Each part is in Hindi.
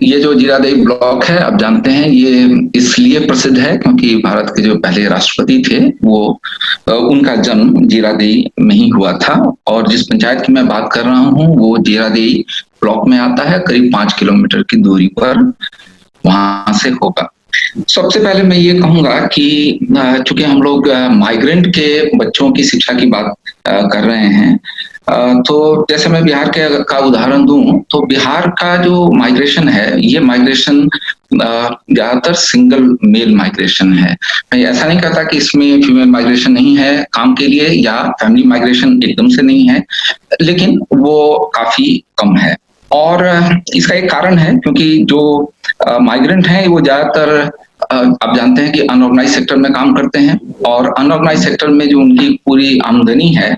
ये जो जीरादेई ब्लॉक है, आप जानते हैं, ये इसलिए प्रसिद्ध है क्योंकि भारत के जो पहले राष्ट्रपति थे वो उनका जन्म जीरादेई में ही हुआ था। और जिस पंचायत की मैं बात कर रहा हूँ वो जीरादेई ब्लॉक में आता है, करीब 5 किलोमीटर की दूरी पर वहां से होगा। सबसे पहले मैं ये कहूंगा कि चूंकि हम लोग माइग्रेंट के बच्चों की शिक्षा की बात कर रहे हैं, तो जैसे मैं बिहार के का उदाहरण दूं तो बिहार का जो माइग्रेशन है, ये माइग्रेशन ज्यादातर सिंगल मेल माइग्रेशन है। मैं ऐसा नहीं कहता कि इसमें फीमेल माइग्रेशन नहीं है काम के लिए, या फैमिली माइग्रेशन एकदम से नहीं है, लेकिन वो काफी कम है। और इसका एक कारण है क्योंकि जो माइग्रेंट हैं वो ज्यादातर आप जानते हैं कि अनऑर्गेनाइज सेक्टर में काम करते हैं, और अनऑर्गेनाइज सेक्टर में जो उनकी पूरी आमदनी है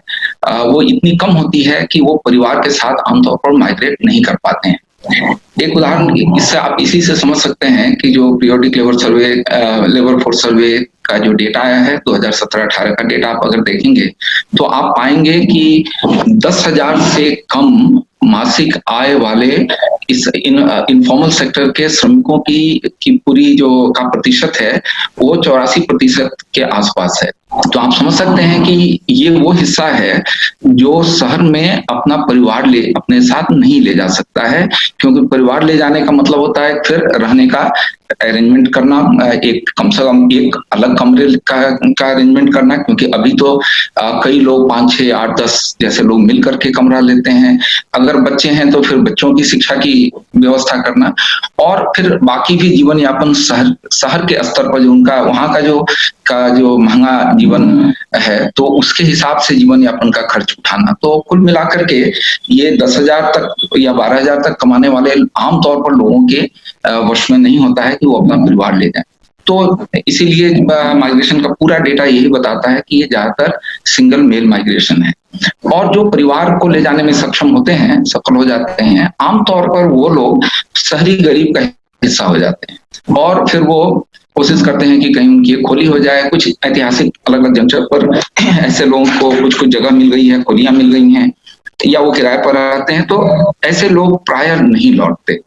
वो इतनी कम होती है कि वो परिवार के साथ आमतौर पर माइग्रेट नहीं कर पाते हैं। एक उदाहरण इससे आप इसी से समझ सकते हैं कि जो पीरियोडिक लेबर सर्वे, लेबर फोर्स सर्वे का जो डेटा आया है 2017-18 का डेटा आप अगर देखेंगे तो आप पाएंगे कि 10,000 से कम मासिक आय वाले इस इनफॉर्मल सेक्टर के श्रमिकों की पूरी जो का प्रतिशत है वो 84% के आसपास है। तो आप समझ सकते हैं कि ये वो हिस्सा है जो शहर में अपना परिवार अपने साथ नहीं ले जा सकता है, क्योंकि परिवार ले जाने का मतलब होता है फिर रहने का अरेंजमेंट करना, एक कम से कम एक अलग कमरे का अरेंजमेंट करना, क्योंकि अभी तो कई लोग 5, 6, 8, 10 जैसे लोग मिल करके कमरा लेते हैं। अगर बच्चे हैं तो फिर बच्चों की शिक्षा की व्यवस्था करना, और फिर बाकी भी जीवन यापन शहर के स्तर पर जो उनका वहाँ का जो महंगा जीवन है तो उसके हिसाब से जीवन यापन का खर्च उठाना। तो कुल मिलाकर के ये 10,000 तक या 12,000 तक कमाने वाले आमतौर पर लोगों के वश में नहीं होता है कि वो अपना परिवार ले जाए। तो इसीलिए माइग्रेशन का पूरा डेटा यही बताता है कि ये ज्यादातर सिंगल मेल माइग्रेशन है। और जो परिवार को ले जाने में सक्षम होते हैं, सफल हो जाते हैं, आमतौर पर वो लोग शहरी गरीब का हिस्सा हो जाते हैं, और फिर वो कोशिश करते हैं कि कहीं उनकी खोली हो जाए। कुछ ऐतिहासिक अलग अलग जंक्शन पर ऐसे लोगों को कुछ जगह मिल गई है, खोलियां मिल गई हैं, या वो किराए पर रहते हैं, तो ऐसे लोग प्राय नहीं लौटते।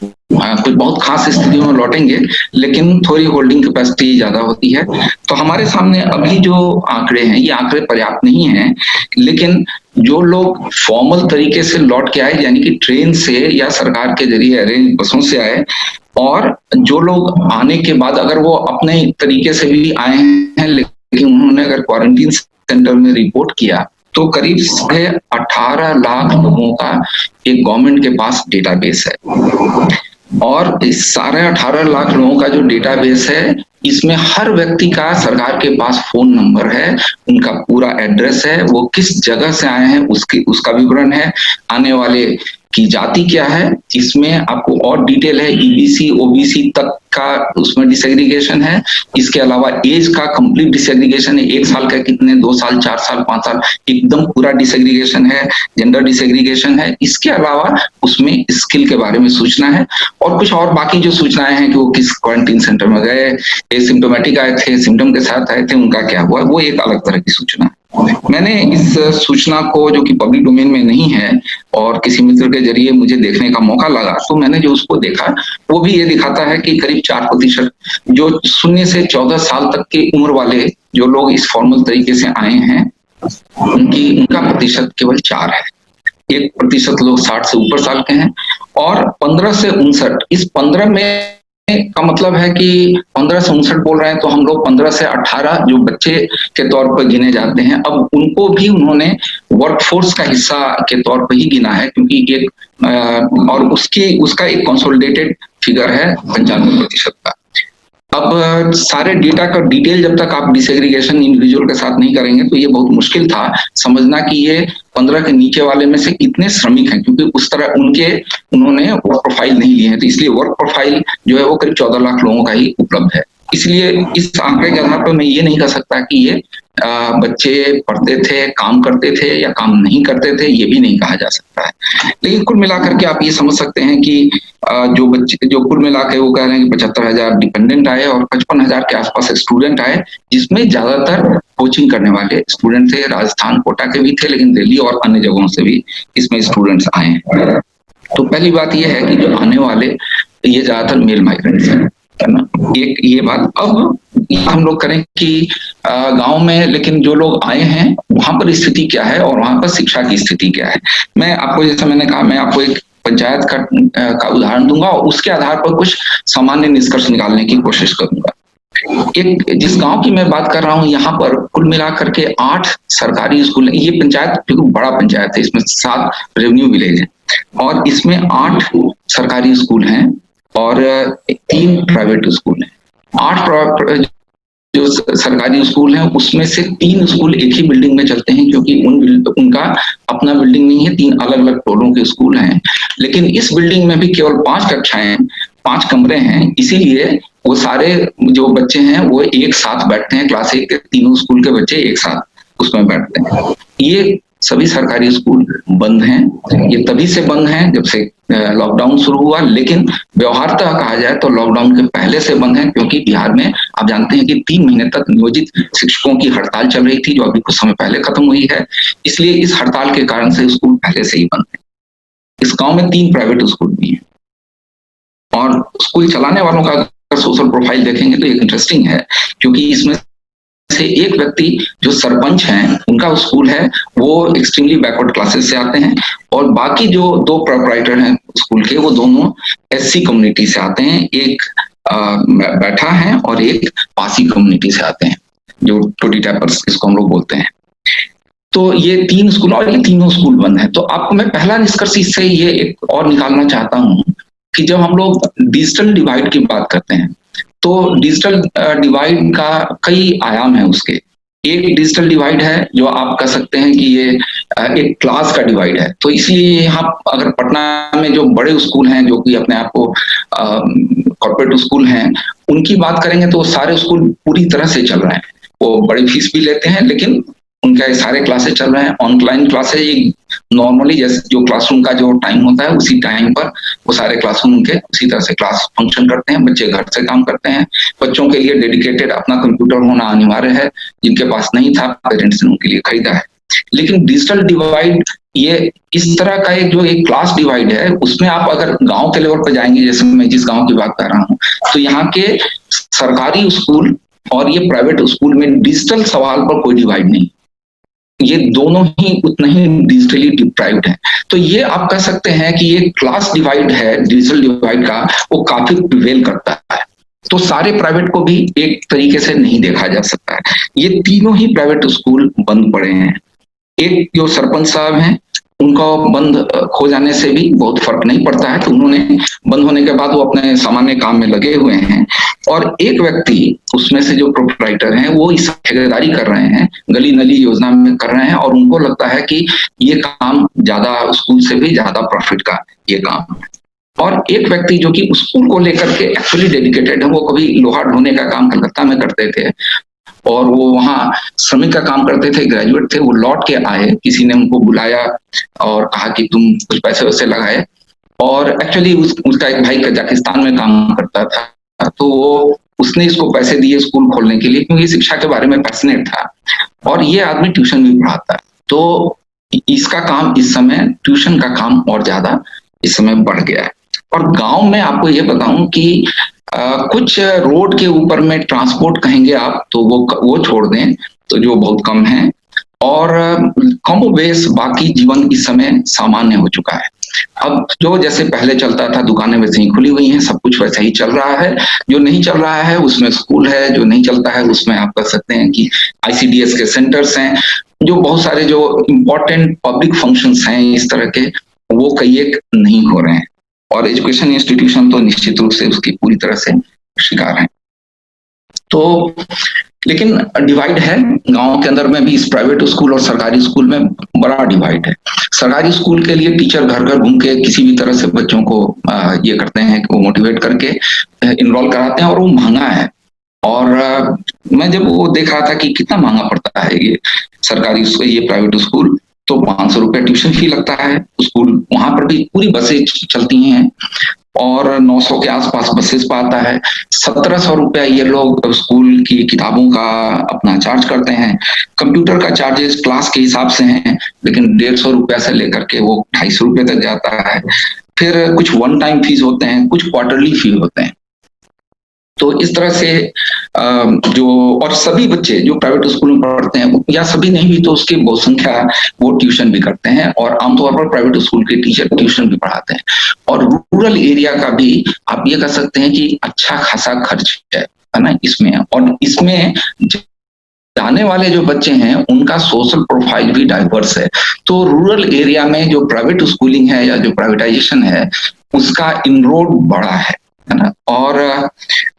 कुछ बहुत खास स्थितियों में लौटेंगे, लेकिन थोड़ी होल्डिंग कैपेसिटी ज्यादा होती है। तो हमारे सामने अभी जो आंकड़े हैं, ये आंकड़े पर्याप्त नहीं हैं, लेकिन जो लोग फॉर्मल तरीके से लौट के आए, यानी कि ट्रेन से या सरकार के जरिए अरेंज बसों से आए, और जो लोग आने के बाद अगर वो अपने तरीके से भी आए हैं लेकिन उन्होंने अगर क्वारंटीन सेंटर में रिपोर्ट किया, तो करीब 18.5 लाख लोगों का एक गवर्नमेंट के पास डेटाबेस है। और इस 18.5 लाख लोगों का जो डेटाबेस है, इसमें हर व्यक्ति का सरकार के पास फोन नंबर है, उनका पूरा एड्रेस है, वो किस जगह से आए हैं उसका विवरण है, आने वाले की जाति क्या है, इसमें आपको और डिटेल है, ईबीसी ओबीसी तक का उसमें डिसेग्रीगेशन है। इसके अलावा एज का कंप्लीट डिसेग्रीगेशन है, 1 साल का कितने, 2 साल, 4 साल, 5 साल, एकदम पूरा डिसेग्रीगेशन है, जेंडर डिसेग्रीगेशन है। इसके अलावा उसमें स्किल के बारे में सूचना है, और कुछ और बाकी जो सूचनाएं हैं कि वो किस क्वारंटीन सेंटर में गए, एसिम्टोमेटिक आए थे, सिम्टम के साथ आए थे, उनका क्या हुआ, वो एक अलग तरह की सूचना है। मैंने इस सूचना को, जो कि पब्लिक डोमेन में नहीं है और किसी मित्र के जरिए मुझे देखने का मौका लगा, तो मैंने जो उसको देखा वो भी ये दिखाता है कि करीब 4% जो 0 से 14 साल तक की उम्र वाले जो लोग इस फॉर्मल तरीके से आए हैं, उनका प्रतिशत केवल 4 है। 1% लोग 60 से ऊपर साल के हैं, और 15 से 59, इस 15 में का मतलब है कि 15 से 59 बोल रहे हैं, तो हम लोग 15 से 18 जो बच्चे के तौर पर गिने जाते हैं, अब उनको भी उन्होंने वर्कफोर्स का हिस्सा के तौर पर ही गिना है, क्योंकि एक और उसका एक कंसोलिडेटेड फिगर है 95% का। अब सारे डेटा का डिटेल जब तक आप डिसेग्रीगेशन इंडिविजुअल के साथ नहीं करेंगे तो ये बहुत मुश्किल था समझना कि ये 15 के नीचे वाले में से कितने श्रमिक हैं, क्योंकि उस तरह उन्होंने वर्क प्रोफाइल नहीं लिए हैं, तो इसलिए वर्क प्रोफाइल जो है वो करीब 14 लाख लोगों का ही उपलब्ध है। इसलिए इस आंकड़े के आधार पर मैं ये नहीं कह सकता कि ये बच्चे पढ़ते थे, काम करते थे या काम नहीं करते थे, ये भी नहीं कहा जा सकता है। लेकिन कुल मिलाकर के आप ये समझ सकते हैं कि जो बच्चे, जो कुल मिलाकर वो कह रहे हैं कि 75,000 डिपेंडेंट आए और 55,000 के आसपास स्टूडेंट आए, जिसमें ज्यादातर कोचिंग करने वाले स्टूडेंट थे। राजस्थान कोटा के भी थे, लेकिन दिल्ली और अन्य जगहों से भी इसमें स्टूडेंट्स आए हैं। तो पहली बात यह है कि जो आने वाले ये ज्यादातर मेल माइग्रेंट्स है ना। एक ये बात। अब हम लोग करें कि गांव में लेकिन जो लोग आए हैं वहां पर स्थिति क्या है और वहां पर शिक्षा की स्थिति क्या है। मैं आपको, जैसा मैंने कहा, मैं आपको एक पंचायत का उदाहरण दूंगा और उसके आधार पर कुछ सामान्य निष्कर्ष निकालने की कोशिश करूंगा। एक जिस गांव की मैं बात कर रहा हूं, यहाँ पर कुल मिलाकर के 8 सरकारी स्कूल है। ये पंचायत क्योंकि बड़ा पंचायत है, इसमें 7 रेवेन्यू विलेज है और इसमें 8 सरकारी स्कूल हैं और 3 प्राइवेट स्कूल हैं। 8 जो सरकारी स्कूल हैं उसमें से 3 स्कूल एक ही बिल्डिंग में चलते हैं, क्योंकि उनका अपना बिल्डिंग नहीं है, 3 अलग अलग टोलों के स्कूल हैं। लेकिन इस बिल्डिंग में भी केवल 5 कक्षाएं, 5 कमरे हैं, इसीलिए वो सारे जो बच्चे हैं वो एक साथ बैठते हैं। क्लास 1 के तीनों स्कूल के बच्चे एक साथ उसमें बैठते हैं। ये सभी सरकारी स्कूल बंद हैं। ये तभी से बंद हैं जब से लॉकडाउन शुरू हुआ, लेकिन व्यवहारतः कहा जाए तो लॉकडाउन के पहले से बंद है, क्योंकि बिहार में आप जानते हैं कि 3 महीने तक नियोजित शिक्षकों की हड़ताल चल रही थी, जो अभी कुछ समय पहले खत्म हुई है। इसलिए इस हड़ताल के कारण से स्कूल पहले से ही बंद है। इस गांव में 3 प्राइवेट स्कूल भी हैं और स्कूल चलाने वालों का सोशल प्रोफाइल देखेंगे तो एक इंटरेस्टिंग है, क्योंकि इसमें से एक व्यक्ति जो सरपंच हैं, उनका स्कूल है, वो एक्सट्रीमली बैकवर्ड क्लासेस से आते हैं और बाकी जो 2 प्रोप्राइटर हैं स्कूल के, वो दोनों एससी कम्युनिटी से आते हैं। एक बैठा है और एक पासी कम्युनिटी से आते हैं, जो टोटी टैपर्स इसको हम लोग बोलते हैं। तो ये 3 स्कूल और ये तीनों स्कूल बंद है। तो आपको मैं पहला निष्कर्ष इससे ये एक और निकालना चाहता हूं कि जब हम लोग डिजिटल डिवाइड की बात करते हैं तो डिजिटल डिवाइड का कई आयाम है उसके। एक डिजिटल डिवाइड है जो आप कह सकते हैं कि ये एक क्लास का डिवाइड है। तो इसलिए यहाँ अगर पटना में जो बड़े स्कूल हैं, जो कि अपने आप को कॉर्पोरेट स्कूल हैं, उनकी बात करेंगे तो सारे स्कूल पूरी तरह से चल रहे हैं। वो बड़ी फीस भी लेते हैं, लेकिन उनके सारे क्लासेस चल रहे हैं। ऑनलाइन क्लासेस नॉर्मली जैसे जो क्लासरूम का जो टाइम होता है उसी टाइम पर वो सारे क्लासरूम उनके उसी तरह से क्लास फंक्शन करते हैं। बच्चे घर से काम करते हैं। बच्चों के लिए डेडिकेटेड अपना कंप्यूटर होना अनिवार्य है, जिनके पास नहीं था पेरेंट्स ने उनके लिए खरीदा है। लेकिन डिजिटल डिवाइड ये इस तरह का एक क्लास डिवाइड है, उसमें आप अगर गांव के लेवल पर जाएंगे, जैसे मैं जिस गांव की बात कर रहा हूँ, तो यहाँ के सरकारी स्कूल और ये प्राइवेट स्कूल में डिजिटल सवाल पर कोई डिवाइड नहीं। ये दोनों ही उतना ही डिजिटली डिप्राइव्ड है। तो ये आप कह सकते हैं कि ये क्लास डिवाइड है डिजिटल डिवाइड का, वो काफी प्रिवेल करता है। तो सारे प्राइवेट को भी एक तरीके से नहीं देखा जा सकता है। ये तीनों ही प्राइवेट स्कूल बंद पड़े हैं। एक जो सरपंच साहब हैं, उनका बंद हो जाने से भी बहुत फर्क नहीं पड़ता है, तो उन्होंने बंद होने के बाद वो अपने सामान्य काम में लगे हुए हैं। और एक व्यक्ति उसमें से जो प्रोप्राइटर हैं, वो इस ठेकेदारी कर रहे हैं, गली नली योजना में कर रहे हैं, और उनको लगता है कि ये काम ज्यादा स्कूल से भी ज्यादा प्रॉफिट का ये काम है। और एक व्यक्ति जो कि स्कूल को लेकर के एक्चुअली डेडिकेटेड है, वो कभी लोहा ढोने का काम कलकत्ता में करते थे और वो वहां श्रमिक का काम करते थे, ग्रेजुएट थे। वो लौट के आए, किसी ने उनको बुलाया और कहा कि तुम कुछ पैसे वैसे लगाए, और एक्चुअली उसका एक भाई कजाकिस्तान में काम करता था, तो वो उसने इसको पैसे दिए स्कूल खोलने के लिए, क्योंकि शिक्षा के बारे में पैशनेट था और ये आदमी ट्यूशन भी पढ़ाता है। तो इसका काम इस समय, ट्यूशन का काम और ज्यादा इस समय बढ़ गया है। और गांव में आपको ये बताऊं कि कुछ रोड के ऊपर में ट्रांसपोर्ट कहेंगे आप तो वो छोड़ दें तो जो बहुत कम है, और कम बेस बाकी जीवन इस समय सामान्य हो चुका है। अब जो जैसे पहले चलता था, दुकानें वैसे ही खुली हुई हैं, सब कुछ वैसे ही चल रहा है। जो नहीं चल रहा है उसमें स्कूल है, जो नहीं चलता है उसमें आप कह सकते हैं कि ICDS के सेंटर्स हैं, जो बहुत सारे जो इम्पोर्टेंट पब्लिक फंक्शंस हैं इस तरह के, वो कई एक नहीं हो रहे हैं। और एजुकेशन इंस्टीट्यूशन तो निश्चित रूप से उसकी पूरी तरह से शिकार है। तो लेकिन डिवाइड है गांव के अंदर में भी। इस प्राइवेट स्कूल और सरकारी स्कूल में बड़ा डिवाइड है। सरकारी स्कूल के लिए टीचर घर घर घूम के किसी भी तरह से बच्चों को ये करते हैं कि वो मोटिवेट करके इनरोल कराते हैं, और वो महंगा है। और मैं जब वो देख रहा था कि कितना महंगा पड़ता है ये सरकारी ये प्राइवेट स्कूल, तो 500 रुपये ट्यूशन फी लगता है। स्कूल वहां पर भी पूरी बसें चलती हैं और 900 के आसपास बसेस पर आता है। 1700 रुपया ये लोग स्कूल की किताबों का अपना चार्ज करते हैं। कंप्यूटर का चार्जेस क्लास के हिसाब से हैं, लेकिन 150 रुपया से लेकर के वो 250 रुपये तक जाता है। फिर कुछ वन टाइम फीस होते हैं, कुछ क्वार्टरली फी होते हैं। तो इस तरह से जो और सभी बच्चे जो प्राइवेट स्कूल में पढ़ते हैं, या सभी नहीं भी तो उसकी बहुत संख्या वो ट्यूशन भी करते हैं, और आमतौर पर प्राइवेट स्कूल के टीचर ट्यूशन भी पढ़ाते हैं। और रूरल एरिया का भी आप ये कह सकते हैं कि अच्छा खासा खर्च है ना इसमें। और इसमें जाने वाले जो बच्चे हैं उनका सोशल प्रोफाइल भी डाइवर्स है। तो रूरल एरिया में जो प्राइवेट स्कूलिंग है या जो प्राइवेटाइजेशन है उसका इनरोड बड़ा है ना। और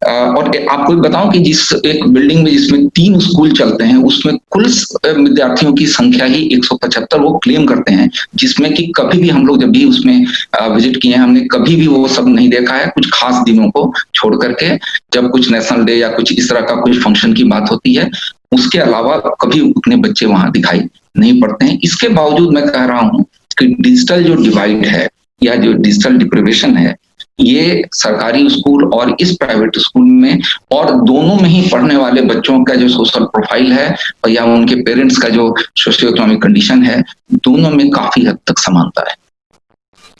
आपको बताऊं कि जिस एक बिल्डिंग में जिसमें 3 स्कूल चलते हैं उसमें कुल विद्यार्थियों की संख्या ही 175 वो क्लेम करते हैं, जिसमें कि कभी भी हम लोग जब भी उसमें विजिट किए हैं हमने कभी भी वो सब नहीं देखा है, कुछ खास दिनों को छोड़ करके, जब कुछ नेशनल डे या कुछ इस तरह का कुछ फंक्शन की बात होती है, उसके अलावा कभी उतने बच्चे वहां दिखाई नहीं पड़ते हैं। इसके बावजूद मैं कह रहा हूं कि डिजिटल जो डिवाइड है या जो डिजिटल डिप्रिवेशन है, ये सरकारी स्कूल और इस प्राइवेट स्कूल में और दोनों में ही पढ़ने वाले बच्चों का जो सोशल प्रोफाइल है या उनके पेरेंट्स का जो सोशियो इकोनॉमिक कंडीशन है, दोनों में काफी हद तक समानता है।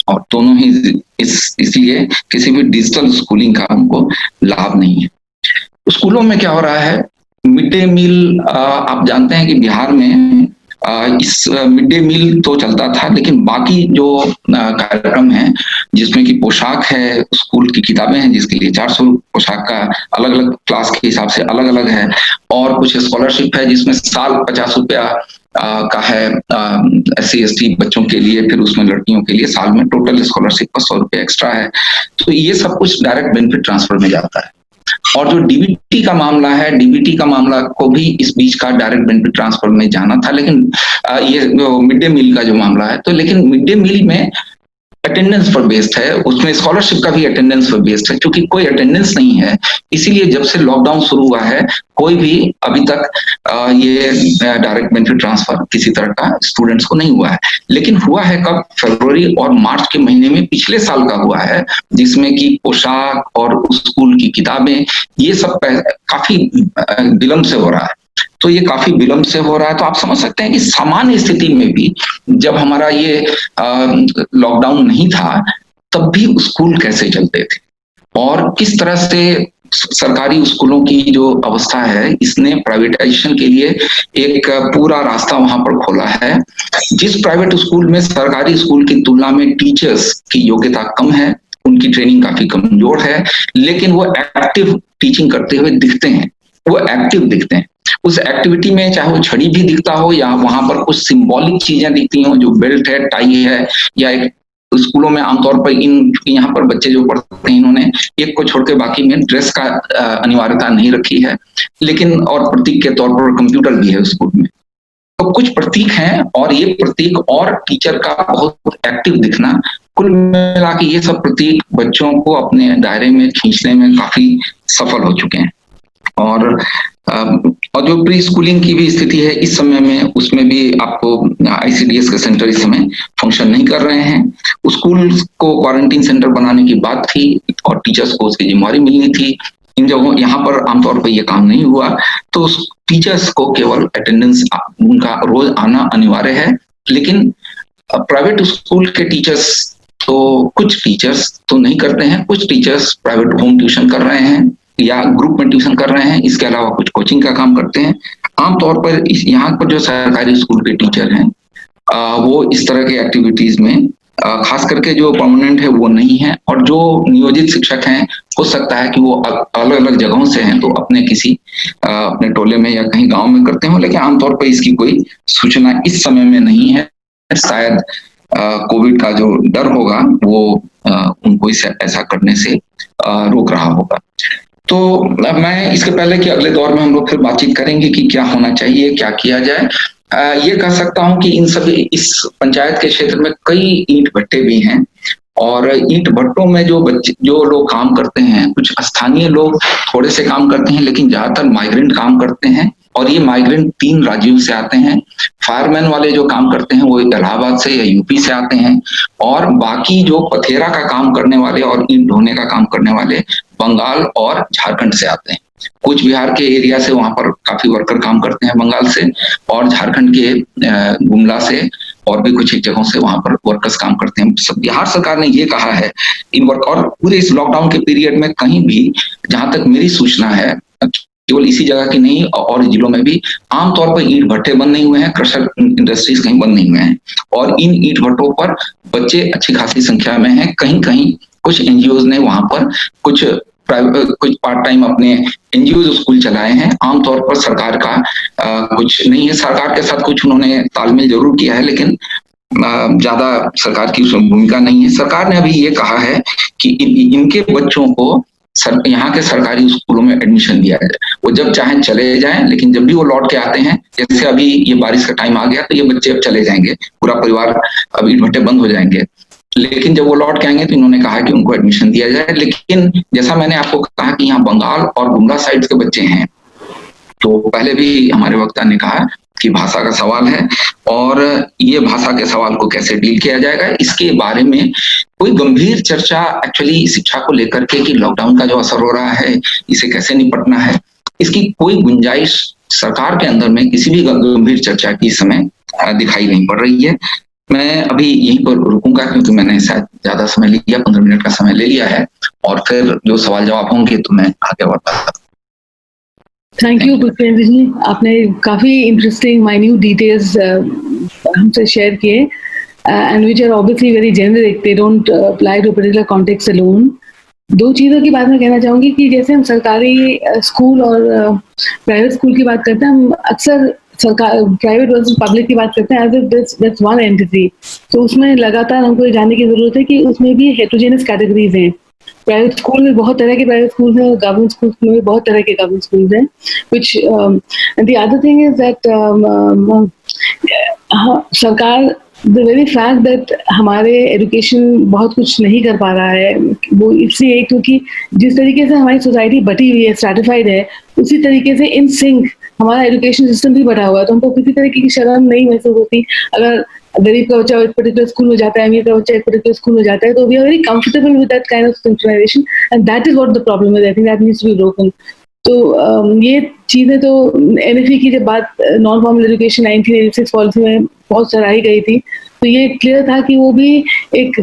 और दोनों ही इसलिए किसी भी डिजिटल स्कूलिंग का हमको लाभ नहीं है। स्कूलों में क्या हो रहा है, मिड डे मील, आप जानते हैं कि बिहार में इस मिड डे मील तो चलता था, लेकिन बाकी जो कार्यक्रम है जिसमें कि पोशाक है, स्कूल की किताबें हैं जिसके लिए 400 पोशाक का अलग अलग क्लास के हिसाब से अलग अलग है, और कुछ स्कॉलरशिप है जिसमें साल 50 रुपया का है SC ST बच्चों के लिए, फिर उसमें लड़कियों के लिए साल में टोटल स्कॉलरशिप का 100 रुपया एक्स्ट्रा है। तो ये सब कुछ डायरेक्ट बेनिफिट ट्रांसफर में जाता है। और जो डीबीटी का मामला है, डीबीटी का मामला को भी इस बीच का डायरेक्ट बेनिफिट ट्रांसफर में जाना था, लेकिन ये मिड डे मील का जो मामला है, तो लेकिन मिड डे मील में अटेंडेंस पर बेस्ड है, उसमें स्कॉलरशिप का भी अटेंडेंस पर बेस्ड है, क्योंकि कोई अटेंडेंस नहीं है, इसीलिए जब से लॉकडाउन शुरू हुआ है कोई भी अभी तक ये डायरेक्ट बेनिफिट ट्रांसफर किसी तरह का स्टूडेंट्स को नहीं हुआ है। लेकिन हुआ है कब, फरवरी और मार्च के महीने में पिछले साल का हुआ है, जिसमें कि पोशाक और स्कूल की किताबें ये सब काफी विलंब से हो रहा है। तो ये काफी विलंब से हो रहा है, तो आप समझ सकते हैं कि सामान्य स्थिति में भी जब हमारा ये लॉकडाउन नहीं था तब भी स्कूल कैसे चलते थे, और किस तरह से सरकारी स्कूलों की जो अवस्था है इसने प्राइवेटाइजेशन के लिए एक पूरा रास्ता वहां पर खोला है। जिस प्राइवेट स्कूल में सरकारी स्कूल की तुलना में टीचर्स की योग्यता कम है, उनकी ट्रेनिंग काफी कमजोर है, लेकिन वो एक्टिव टीचिंग करते हुए दिखते हैं, वो एक्टिव दिखते हैं। उस एक्टिविटी में चाहे वो छड़ी भी दिखता हो या वहां पर कुछ सिंबॉलिक चीजें दिखती हो, जो बेल्ट है, टाई है, या एक स्कूलों में आमतौर पर यहाँ पर बच्चे जो पढ़ते हैं इन्होंने एक को छोड़ के बाकी में ड्रेस का अनिवार्यता नहीं रखी है, लेकिन और प्रतीक के तौर पर कंप्यूटर भी है स्कूल में। तो कुछ प्रतीक हैं, और ये प्रतीक और टीचर का बहुत एक्टिव दिखना, कुल मिला के ये सब प्रतीक बच्चों को अपने दायरे में खींचने में काफी सफल हो चुके हैं। और जो प्री स्कूलिंग की भी स्थिति है इस समय में, उसमें भी आपको ICDS के सेंटर इस समय फंक्शन नहीं कर रहे हैं। स्कूल को क्वारंटीन सेंटर बनाने की बात थी और टीचर्स को उसकी जिम्मेवारी मिलनी थी, इन जगहों यहाँ पर आमतौर पर यह काम नहीं हुआ, तो टीचर्स को केवल अटेंडेंस उनका रोज आना अनिवार्य है। लेकिन प्राइवेट स्कूल के टीचर्स तो कुछ टीचर्स तो नहीं करते हैं, कुछ टीचर्स प्राइवेट होम ट्यूशन कर रहे हैं या ग्रुप में ट्यूशन कर रहे हैं, इसके अलावा कुछ कोचिंग का काम करते हैं। आमतौर पर यहाँ पर जो सरकारी स्कूल के टीचर हैं वो इस तरह के एक्टिविटीज में खास करके जो परमानेंट है वो नहीं है, और जो नियोजित शिक्षक हैं हो सकता है कि वो अलग अलग जगहों से हैं, तो अपने किसी अपने टोले में या कहीं गांव में करते हो, लेकिन आमतौर पर इसकी कोई सूचना इस समय में नहीं है। शायद कोविड का जो डर होगा वो उनको ऐसा करने से रोक रहा होगा। तो मैं इसके पहले कि अगले दौर में हम लोग फिर बातचीत करेंगे कि क्या होना चाहिए, क्या किया जाए, ये कह सकता हूं कि इन सभी इस पंचायत के क्षेत्र में कई ईंट भट्टे भी हैं, और ईंट भट्टों में जो लोग काम करते हैं, कुछ स्थानीय लोग थोड़े से काम करते हैं, लेकिन ज्यादातर माइग्रेंट काम करते हैं, और ये माइग्रेंट 3 राज्यों से आते हैं। फायरमैन वाले जो काम करते हैं वो इलाहाबाद से या यूपी से आते हैं, और बाकी जो पथेरा का काम करने वाले और ईंट ढोने का काम करने वाले बंगाल और झारखंड से आते हैं। कुछ बिहार के एरिया से वहां पर काफी वर्कर काम करते हैं बंगाल से, और झारखंड के गुमला से और भी कुछ जगहों से वहां पर वर्कर्स काम करते हैं। सब बिहार सरकार ने ये कहा है इन वर्क, और पूरे इस लॉकडाउन के पीरियड में कहीं भी, जहां तक मेरी सूचना है, केवल इसी जगह की नहीं और जिलों में भी आमतौर पर ईंट भट्टे बंद नहीं हुए हैं, क्रशर इंडस्ट्रीज कहीं बंद नहीं हुए हैं, और इन ईंट भट्टों पर बच्चे अच्छी खासी संख्या में हैं। कहीं कहीं कुछ एनजीओ ने वहां पर कुछ पार्ट टाइम अपने एनजीओ स्कूल चलाए हैं। आमतौर पर सरकार का कुछ नहीं है, सरकार के साथ कुछ उन्होंने तालमेल जरूर किया है, लेकिन ज्यादा सरकार की उसमें भूमिका नहीं है। सरकार ने अभी ये कहा है कि इनके बच्चों को यहाँ के सरकारी स्कूलों में एडमिशन दिया जाए, वो जब चाहें चले जाएं, लेकिन जब भी वो लौट के आते हैं, जैसे अभी ये बारिश का टाइम आ गया तो ये बच्चे अब चले जाएंगे, पूरा परिवार, अब ईंट भट्टे बंद हो जाएंगे, लेकिन जब वो लौट के आएंगे तो इन्होंने कहा कि उनको एडमिशन दिया जाए। लेकिन जैसा मैंने आपको कहा कि यहाँ बंगाल और गुमला साइड के बच्चे हैं, तो पहले भी हमारे वक्ता ने कहा कि भाषा का सवाल है, और ये भाषा के सवाल को कैसे डील किया जाएगा, इसके बारे में कोई गंभीर चर्चा एक्चुअली शिक्षा को लेकर के, कि लॉकडाउन का जो असर हो रहा है इसे कैसे निपटना है, इसकी कोई गुंजाइश सरकार के अंदर में किसी भी गंभीर चर्चा की इस समय दिखाई नहीं पड़ रही है। मैं अभी यहीं पर रुकूंगा क्योंकि मैंने शायद ज्यादा समय लिया, 15 मिनट का समय ले लिया है, और फिर जो सवाल जवाब होंगे तो मैं आगे बढ़ता। थैंक यू पुष्पेंद्र जी, आपने काफी इंटरेस्टिंग माइन्यूट डिटेल्स हमसे शेयर किए, and which are obviously very generic, they don't apply to particular context alone. दो चीजों की बात मैं कहना चाहूंगी कि जैसे हम सरकारी स्कूल और प्राइवेट स्कूल की बात करते हैं, हम अक्सर सरकार प्राइवेट वर्सेस पब्लिक की बात करते हैं as if that's one entity, तो उसमें लगातार हमको जानने की जरूरत है कि उसमें भी हेट्रोजेनस कैटेगरीज हैं। प्राइवेट स्कूल में बहुत तरह के प्राइवेट स्कूल हैं, गवर्नमेंट स्कूल में भी बहुत तरह के गवर्नमेंट स्कूल हैं, which the other thing is that सरकार, the very fact that हमारे एजुकेशन बहुत कुछ नहीं कर पा रहा है, वो इसलिए क्योंकि जिस तरीके से हमारी सोसाइटी बटी हुई है, स्ट्रैटिफाइड है, उसी तरीके से इन सिंक हमारा एजुकेशन सिस्टम भी बढ़ा हुआ है, तो हमको किसी तरीके की शर्म नहीं महसूस होती अगर गरीब का बच्चा एक पर्टिकुलर स्कूल में जाता है, अमीर का बच्चा एक पर्टिकुलर स्कूल में जाता है, तो we are very comfortable with that kind of synchronization, and that is what the problem is. I think that needs to be broken. तो ये चीजें तो एनएफई की जब बात नॉन फॉर्मल एजुकेशन 1986 पॉलिसी में बहुत सराही गई थी, तो ये क्लियर था कि वो भी एक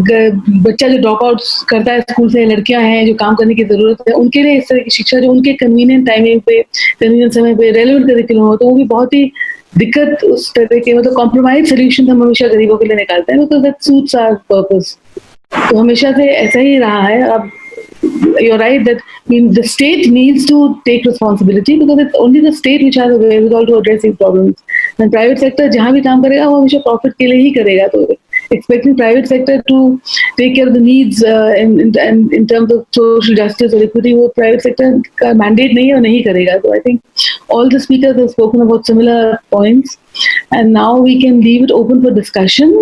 बच्चा जो ड्रॉप आउट करता है स्कूल से, लड़कियां हैं जो काम करने की जरूरत है, उनके लिए इस तरह की शिक्षा जो उनके कन्वीनियंट टाइमिंग पे, कन्वीनियंट समय पे रेलेवेंट करिकुलम हो, तो वो भी बहुत ही दिक्कत उस तरह के, मतलब कॉम्प्रोमाइज सोल्यूशन हम हमेशा गरीबों के लिए निकालते हैं, because that suits our purpose. तो हमेशा से ऐसा ही रहा है। अब you're right that the state needs to take responsibility because it's only the state which has a wherewithal to address these problems. And private sector जहाँ भी काम करेगा वो हमेशा profit के लिए ही करेगा, तो expecting private sector to take care of the needs in terms of social justice or equity, वो private sector का mandate नहीं है और नहीं करेगा। So I think all the speakers have spoken about similar points, and now we can leave it open for discussion.